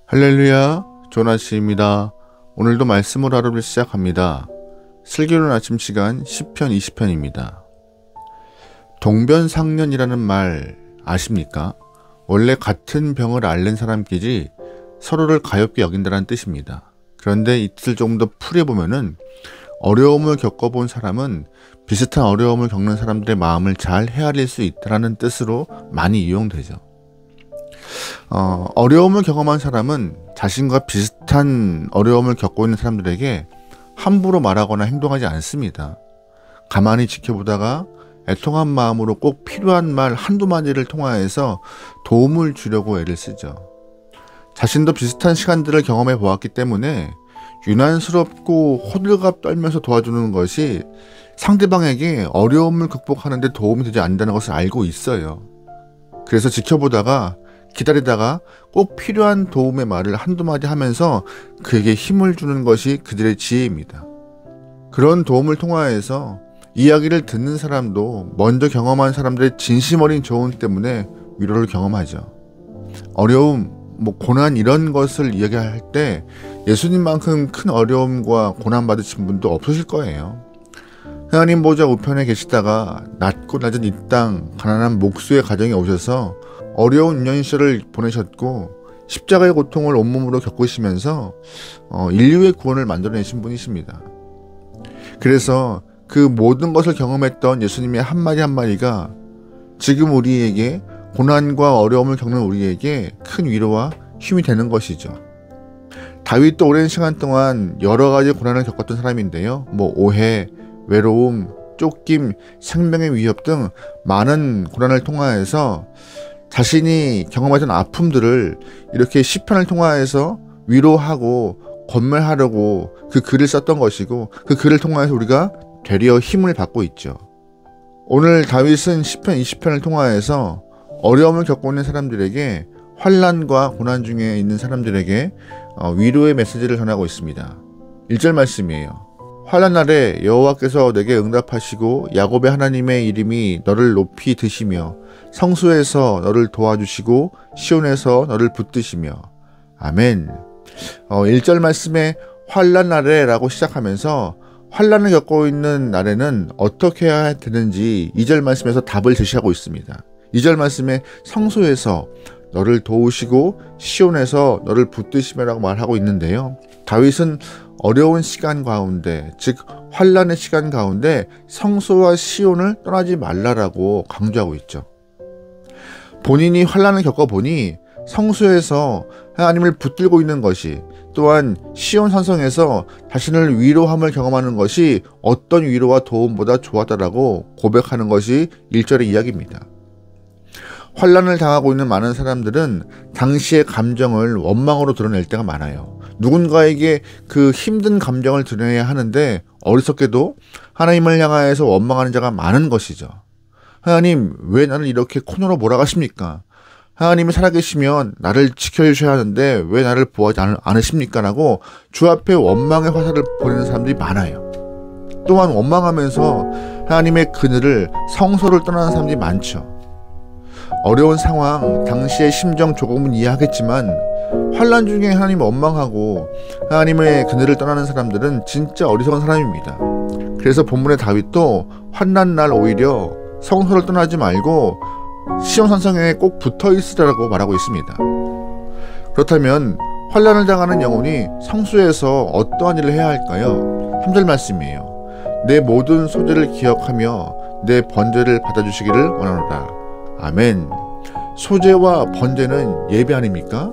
할렐루야, 조나씨입니다. 오늘도 말씀으로 하루를 시작합니다. 슬기로운 아침 시간 10편 20편입니다. 동변상련이라는 말 아십니까? 원래 같은 병을 앓는 사람끼리 서로를 가엾게 여긴다는 뜻입니다. 그런데 이 뜻을 조금 더 풀이해보면은 어려움을 겪어본 사람은 비슷한 어려움을 겪는 사람들의 마음을 잘 헤아릴 수 있다는 뜻으로 많이 이용되죠. 어려움을 경험한 사람은 자신과 비슷한 어려움을 겪고 있는 사람들에게 함부로 말하거나 행동하지 않습니다. 가만히 지켜보다가 애통한 마음으로 꼭 필요한 말 한두 마디를 통하여서 도움을 주려고 애를 쓰죠. 자신도 비슷한 시간들을 경험해 보았기 때문에 유난스럽고 호들갑 떨면서 도와주는 것이 상대방에게 어려움을 극복하는 데 도움이 되지 않는다는 것을 알고 있어요. 그래서 지켜보다가 기다리다가 꼭 필요한 도움의 말을 한두 마디 하면서 그에게 힘을 주는 것이 그들의 지혜입니다. 그런 도움을 통하여서 이야기를 듣는 사람도 먼저 경험한 사람들의 진심 어린 조언 때문에 위로를 경험하죠. 어려움, 고난 이런 것을 이야기할 때 예수님만큼 큰 어려움과 고난 받으신 분도 없으실 거예요. 하나님 보좌 우편에 계시다가 낮고 낮은 이 땅 가난한 목수의 가정에 오셔서 어려운 유년 시절을 보내셨고 십자가의 고통을 온몸으로 겪으시면서 인류의 구원을 만들어내신 분이십니다. 그래서 그 모든 것을 경험했던 예수님의 한마디 한마디가 지금 우리에게 고난과 어려움을 겪는 우리에게 큰 위로와 힘이 되는 것이죠. 다윗도 오랜 시간 동안 여러 가지 고난을 겪었던 사람인데요. 오해, 외로움, 쫓김, 생명의 위협 등 많은 고난을 통하여서 자신이 경험했던 아픔들을 이렇게 시편을 통하여서 위로하고 권면하려고 그 글을 썼던 것이고 그 글을 통하여서 우리가 되려 힘을 받고 있죠. 오늘 다윗은 시편 20편을 통하여서 어려움을 겪고 있는 사람들에게 환난과 고난 중에 있는 사람들에게 위로의 메시지를 전하고 있습니다. 1절 말씀이에요. 환난 날에 여호와께서 내게 응답하시고 야곱의 하나님의 이름이 너를 높이 드시며 성소에서 너를 도와주시고 시온에서 너를 붙드시며 아멘. 1절 말씀에 환난 날에 라고 시작하면서 환난을 겪고 있는 날에는 어떻게 해야 되는지 2절 말씀에서 답을 제시하고 있습니다. 2절 말씀에 성소에서 너를 도우시고 시온에서 너를 붙드시며 라고 말하고 있는데요. 다윗은 어려운 시간 가운데, 즉 환난의 시간 가운데 성소와 시온을 떠나지 말라라고 강조하고 있죠. 본인이 환난을 겪어보니 성소에서 하나님을 붙들고 있는 것이, 또한 시온 산성에서 자신을 위로함을 경험하는 것이 어떤 위로와 도움보다 좋았다라고 고백하는 것이 1절의 이야기입니다. 환난을 당하고 있는 많은 사람들은 당시의 감정을 원망으로 드러낼 때가 많아요. 누군가에게 그 힘든 감정을 드러내야 하는데 어리석게도 하나님을 향하여서 원망하는 자가 많은 것이죠. 하나님, 왜 나를 이렇게 코너로 몰아가십니까? 하나님이 살아계시면 나를 지켜주셔야 하는데 왜 나를 보호하지 않으십니까? 라고 주 앞에 원망의 화살을 보내는 사람들이 많아요. 또한 원망하면서 하나님의 그늘을, 성소를 떠나는 사람들이 많죠. 어려운 상황, 당시의 심정 조금은 이해하겠지만 환난 중에 하나님을 원망하고 하나님의 그늘을 떠나는 사람들은 진짜 어리석은 사람입니다. 그래서 본문의 다윗도 환난 날 오히려 성소를 떠나지 말고 시온 산성에 꼭 붙어 있으라고 말하고 있습니다. 그렇다면 환난을 당하는 영혼이 성소에서 어떠한 일을 해야 할까요? 3절 말씀이에요. 내 모든 소재를 기억하며 내 번제를 받아주시기를 원하노라. 아멘. 소재와 번제는 예배 아닙니까?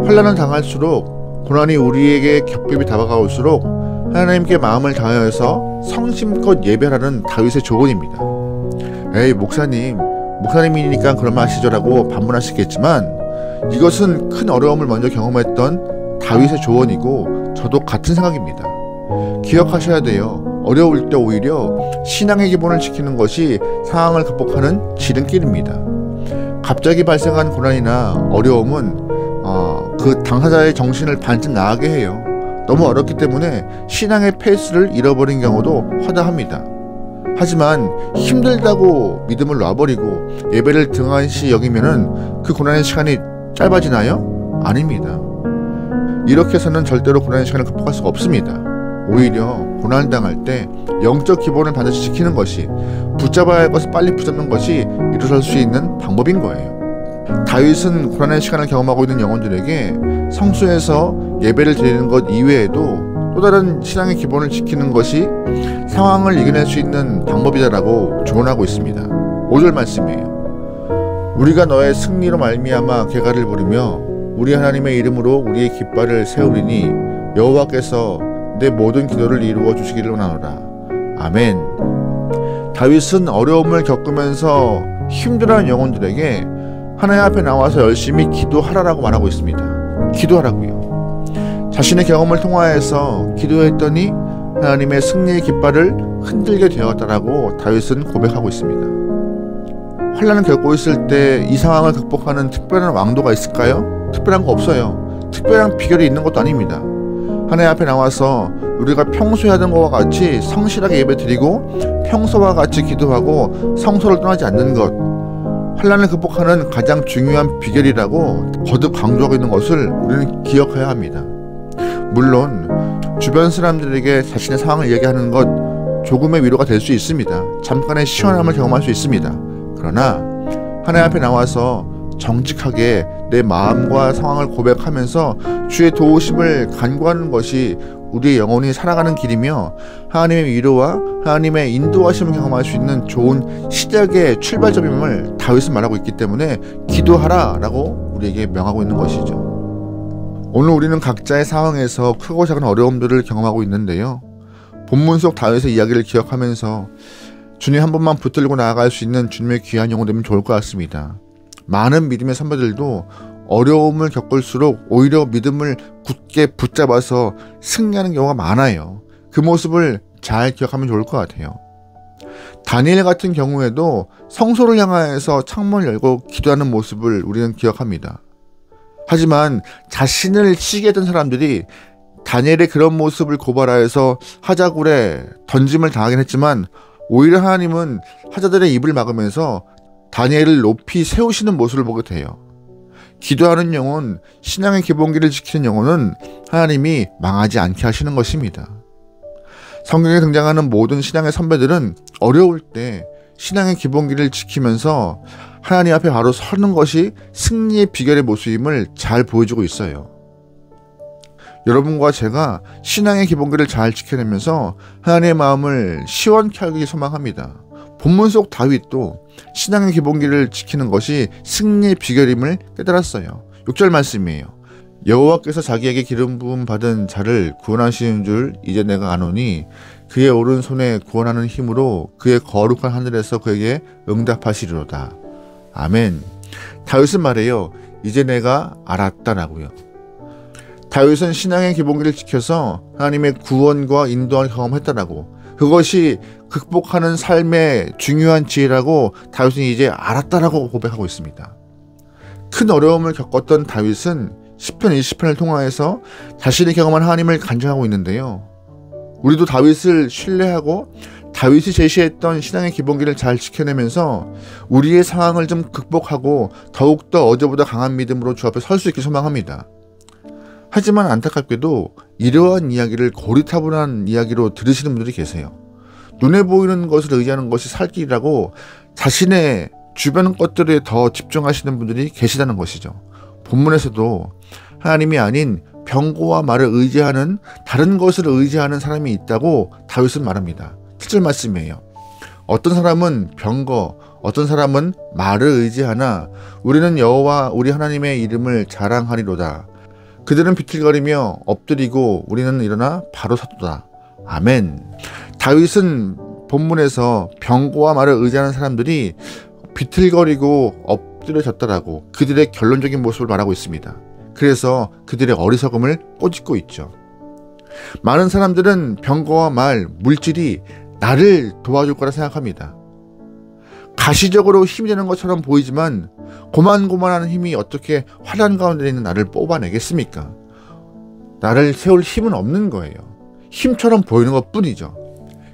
환난을 당할수록, 고난이 우리에게 겹겹이 다가갈수록 하나님께 마음을 다하여서 성심껏 예배하라는 다윗의 조언입니다. 에이, 목사님이니까 그런 말 하시죠라고 반문하시겠지만 이것은 큰 어려움을 먼저 경험했던 다윗의 조언이고 저도 같은 생각입니다. 기억하셔야 돼요. 어려울 때 오히려 신앙의 기본을 지키는 것이 상황을 극복하는 지름길입니다. 갑자기 발생한 고난이나 어려움은 그 당사자의 정신을 반쯤 나가게 해요. 너무 어렵기 때문에 신앙의 페이스를 잃어버린 경우도 허다합니다. 하지만 힘들다고 믿음을 놔버리고 예배를 등한시 여기면은 그 고난의 시간이 짧아지나요? 아닙니다. 이렇게 해서는 절대로 고난의 시간을 극복할 수가 없습니다. 오히려 고난당할 때 영적 기본을 반드시 지키는 것이, 붙잡아야 할 것을 빨리 붙잡는 것이 이루어질 수 있는 방법인 거예요. 다윗은 고난의 시간을 경험하고 있는 영혼들에게 성소에서 예배를 드리는 것 이외에도 또 다른 신앙의 기본을 지키는 것이 상황을 이겨낼 수 있는 방법이다라고 조언하고 있습니다. 5절 말씀이에요. 우리가 너의 승리로 말미암아 개가를 부르며 우리 하나님의 이름으로 우리의 깃발을 세우리니 여호와께서 내 모든 기도를 이루어 주시기를 원하노라. 아멘. 다윗은 어려움을 겪으면서 힘들어하는 영혼들에게 하나님 앞에 나와서 열심히 기도하라라고 말하고 있습니다. 기도하라고요. 자신의 경험을 통하여서 기도했더니 하나님의 승리의 깃발을 흔들게 되었다라고 다윗은 고백하고 있습니다. 환난을 겪고 있을 때 이 상황을 극복하는 특별한 왕도가 있을까요? 특별한 거 없어요. 특별한 비결이 있는 것도 아닙니다. 하나님 앞에 나와서 우리가 평소에 하던 것과 같이 성실하게 예배드리고 평소와 같이 기도하고 성소를 떠나지 않는 것, 환난을 극복하는 가장 중요한 비결이라고 거듭 강조하고 있는 것을 우리는 기억해야 합니다. 물론 주변 사람들에게 자신의 상황을 얘기하는 것 조금의 위로가 될 수 있습니다. 잠깐의 시원함을 경험할 수 있습니다. 그러나 하나님 앞에 나와서 정직하게 내 마음과 상황을 고백하면서 주의 도우심을 간구하는 것이 우리의 영혼이 살아가는 길이며 하나님의 위로와 하나님의 인도하심을 경험할 수 있는 좋은 시작의 출발점임을 다윗은 말하고 있기 때문에 기도하라 라고 우리에게 명하고 있는 것이죠. 오늘 우리는 각자의 상황에서 크고 작은 어려움들을 경험하고 있는데요. 본문 속 다윗의 이야기를 기억하면서 주님 한 번만 붙들고 나아갈 수 있는 주님의 귀한 영혼 되면 좋을 것 같습니다. 많은 믿음의 선배들도 어려움을 겪을수록 오히려 믿음을 굳게 붙잡아서 승리하는 경우가 많아요. 그 모습을 잘 기억하면 좋을 것 같아요. 다니엘 같은 경우에도 성소를 향하여서 창문을 열고 기도하는 모습을 우리는 기억합니다. 하지만 자신을 치게 했던 사람들이 다니엘의 그런 모습을 고발하여서 하자굴에 던짐을 당하긴 했지만 오히려 하나님은 하자들의 입을 막으면서 다니엘을 높이 세우시는 모습을 보게 돼요. 기도하는 영혼, 신앙의 기본기를 지키는 영혼은 하나님이 망하지 않게 하시는 것입니다. 성경에 등장하는 모든 신앙의 선배들은 어려울 때 신앙의 기본기를 지키면서 하나님 앞에 바로 서는 것이 승리의 비결의 모습임을 잘 보여주고 있어요. 여러분과 제가 신앙의 기본기를 잘 지켜내면서 하나님의 마음을 시원케 하기 소망합니다. 본문 속 다윗도 신앙의 기본기를 지키는 것이 승리의 비결임을 깨달았어요. 6절 말씀이에요. 여호와께서 자기에게 기름 부음 받은 자를 구원하시는 줄 이제 내가 아노니 그의 오른손에 구원하는 힘으로 그의 거룩한 하늘에서 그에게 응답하시리로다. 아멘. 다윗은 말해요. 이제 내가 알았다라고요. 다윗은 신앙의 기본기를 지켜서 하나님의 구원과 인도를 경험했다라고, 그것이 극복하는 삶의 중요한 지혜라고 다윗은 이제 알았다라고 고백하고 있습니다. 큰 어려움을 겪었던 다윗은 시편 20편을 통하여서 자신이 경험한 하나님을 간증하고 있는데요. 우리도 다윗을 신뢰하고 다윗이 제시했던 신앙의 기본기를 잘 지켜내면서 우리의 상황을 좀 극복하고 더욱더 어제보다 강한 믿음으로 주 앞에 설 수 있길 소망합니다. 하지만 안타깝게도 이러한 이야기를 고리타분한 이야기로 들으시는 분들이 계세요. 눈에 보이는 것을 의지하는 것이 살 길이라고 자신의 주변 것들에 더 집중하시는 분들이 계시다는 것이죠. 본문에서도 하나님이 아닌 병거와 말을 의지하는, 다른 것을 의지하는 사람이 있다고 다윗은 말합니다. 7절 말씀이에요. 어떤 사람은 병거, 어떤 사람은 말을 의지하나 우리는 여호와 우리 하나님의 이름을 자랑하리로다. 그들은 비틀거리며 엎드리고 우리는 일어나 바로 섰도다. 아멘. 다윗은 본문에서 병거와 말을 의지하는 사람들이 비틀거리고 엎드려졌다라고 그들의 결론적인 모습을 말하고 있습니다. 그래서 그들의 어리석음을 꼬집고 있죠. 많은 사람들은 병거와 말, 물질이 나를 도와줄 거라 생각합니다. 가시적으로 힘이 되는 것처럼 보이지만 고만고만한 힘이 어떻게 환난 가운데 있는 나를 뽑아내겠습니까? 나를 세울 힘은 없는 거예요. 힘처럼 보이는 것 뿐이죠.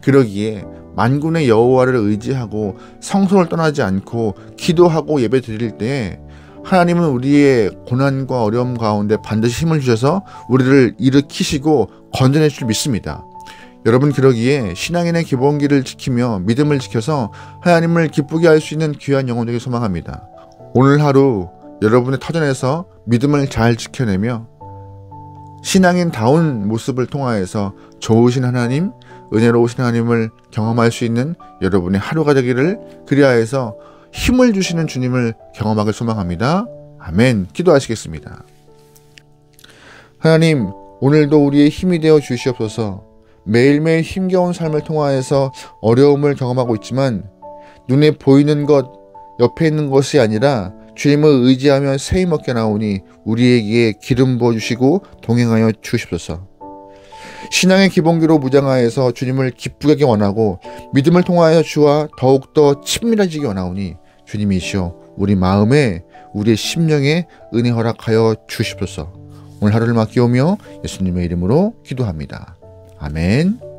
그러기에 만군의 여호와를 의지하고 성소를 떠나지 않고 기도하고 예배 드릴 때 하나님은 우리의 고난과 어려움 가운데 반드시 힘을 주셔서 우리를 일으키시고 건져낼 줄 믿습니다. 여러분 그러기에 신앙인의 기본기를 지키며 믿음을 지켜서 하나님을 기쁘게 할 수 있는 귀한 영혼 되길 소망합니다. 오늘 하루 여러분의 터전에서 믿음을 잘 지켜내며 신앙인다운 모습을 통하여서 좋으신 하나님, 은혜로우신 하나님을 경험할 수 있는 여러분의 하루가 되기를, 그리하여서 힘을 주시는 주님을 경험하길 소망합니다. 아멘. 기도하시겠습니다. 하나님, 오늘도 우리의 힘이 되어 주시옵소서. 매일매일 힘겨운 삶을 통하여서 어려움을 경험하고 있지만 눈에 보이는 것, 옆에 있는 것이 아니라 주님을 의지하며 새 힘 얻게 나오니 우리에게 기름 부어주시고 동행하여 주시옵소서. 신앙의 기본기로 무장하여서 주님을 기쁘게 하기 원하고 믿음을 통하여 주와 더욱더 친밀해지기 원하오니 주님이시여 우리 마음에 우리의 심령에 은혜 허락하여 주시옵소서. 오늘 하루를 맡기오며 예수님의 이름으로 기도합니다. 아멘.